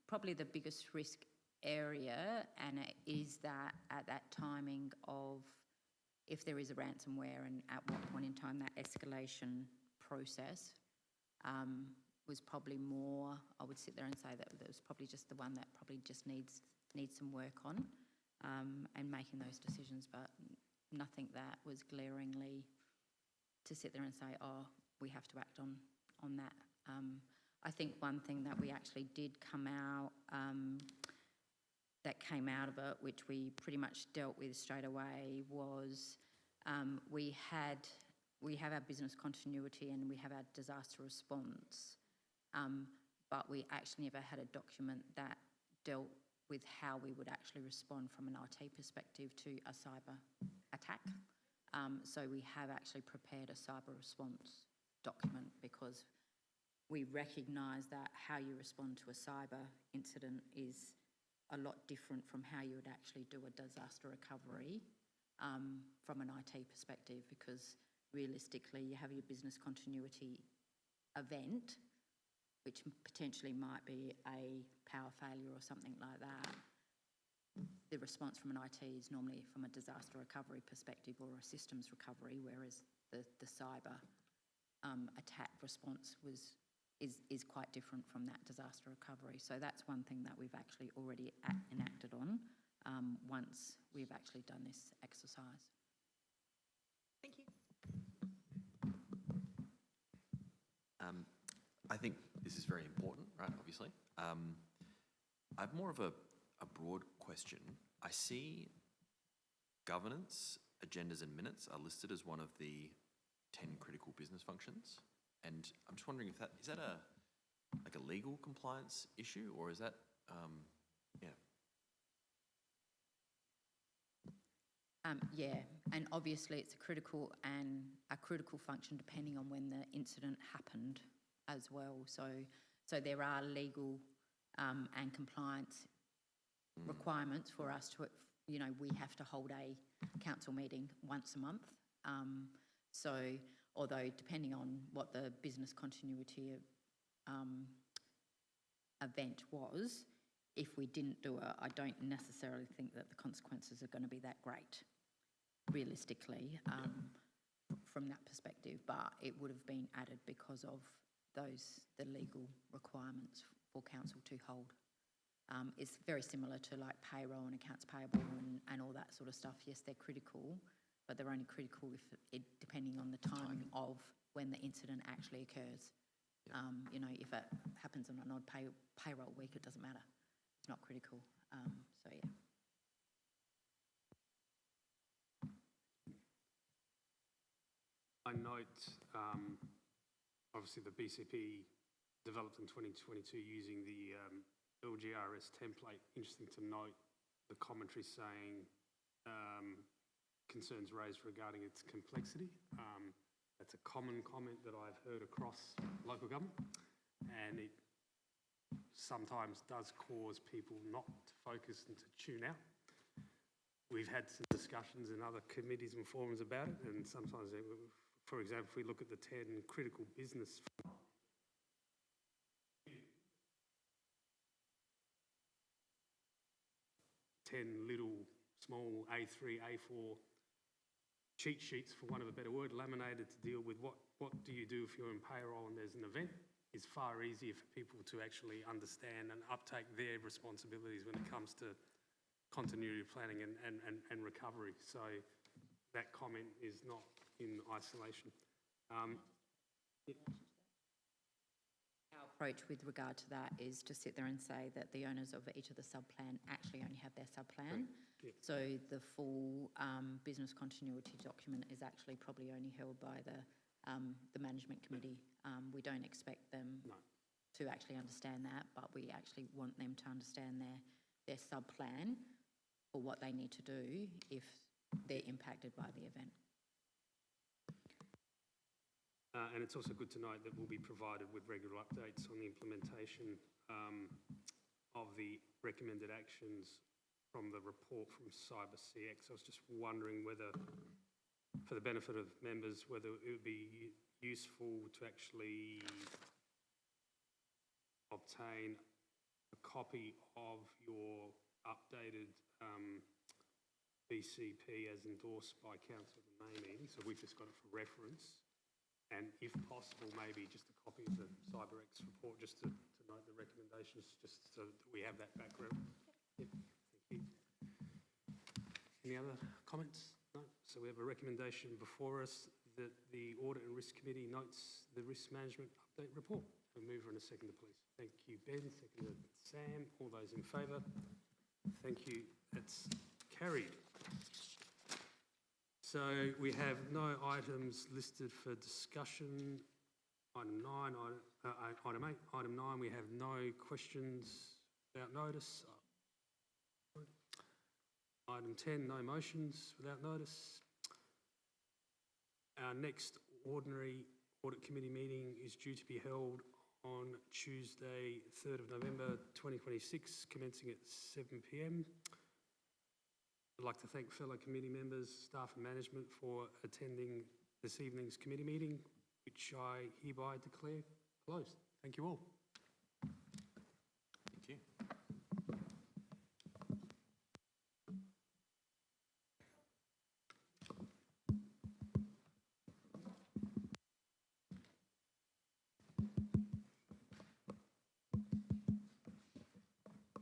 probably the biggest risk area, and it is that at that timing of if there is a ransomware, and at what point in time that escalation process was probably more, I would sit there and say that it was probably just the one that probably just needs some work on, and making those decisions, but nothing that was glaringly to sit there and say, oh, we have to act on that. I think one thing that we actually did come out, that came out of it, which we pretty much dealt with straight away, was we have our business continuity and we have our disaster response, but we actually never had a document that dealt with how we would actually respond from an IT perspective to a cyber attack. So we have actually prepared a cyber response document, because we recognise that how you respond to a cyber incident is a lot different from how you would actually do a disaster recovery from an IT perspective, because realistically you have your business continuity event, which potentially might be a power failure or something like that. The response from an IT is normally from a disaster recovery perspective or a systems recovery, whereas the cyber attack response is quite different from that disaster recovery. So that's one thing that we've actually already enacted on once we've actually done this exercise. Thank you. I think this is very important, right, obviously. I have more of a broad question. I see governance, agendas and minutes are listed as one of the 10 critical business functions. And I'm just wondering if is that like a legal compliance issue, or is that, yeah. Yeah, and obviously it's a critical function depending on when the incident happened as well. So there are legal and compliance requirements for us to, we have to hold a council meeting once a month. So although depending on what the business continuity event was, if we didn't do it, I don't necessarily think that the consequences are going to be that great, realistically, from that perspective. But it would have been added because of the legal requirements for council to hold. It's very similar to like payroll and accounts payable and all that sort of stuff. Yes, they're critical, but they're only critical depending on the timing of when the incident actually occurs. If it happens on an odd payroll week, it doesn't matter. It's not critical. So yeah. I note, obviously the BCP developed in 2022 using the LGRS template. Interesting to note the commentary saying concerns raised regarding its complexity. That's a common comment that I've heard across local government, and it sometimes does cause people not to focus and to tune out. We've had some discussions in other committees and forums about it, and sometimes, for example, if we look at the 10 critical business 10 little small A3, A4 cheat sheets, for want of a better word, laminated to deal with what do you do if you're in payroll and there's an event. It's far easier for people to actually understand and uptake their responsibilities when it comes to continuity planning and recovery. So that comment is not in isolation. Our approach with regard to that is to sit there and say that the owners of each of the sub-plan actually only have their sub-plan. Yeah. So the full business continuity document is actually probably only held by the management committee. We don't expect them to actually understand that, but we actually want them to understand their sub-plan for what they need to do if they're impacted by the event. And it's also good to note that we'll be provided with regular updates on the implementation of the recommended actions from the report from CyberCX. I was just wondering whether, for the benefit of members, whether it would be useful to actually obtain a copy of your updated BCP as endorsed by Council at the May meeting. So we've just got it for reference. And if possible, maybe just a copy of the CyberX report, just to note the recommendations, just so that we have that background. Yep. Thank you. Any other comments? No? So we have a recommendation before us that the Audit and Risk Committee notes the Risk Management Update Report. A mover and a seconder, please. Thank you, Ben. Seconder, Sam. All those in favour? Thank you. That's carried. So we have no items listed for discussion. Item 9, item 8. Item 9, we have no questions without notice. Item 10, no motions without notice. Our next ordinary Audit Committee meeting is due to be held on Tuesday, 3rd of November 2026, commencing at 7 p.m. I'd like to thank fellow committee members, staff and management for attending this evening's committee meeting, which I hereby declare closed. Thank you all.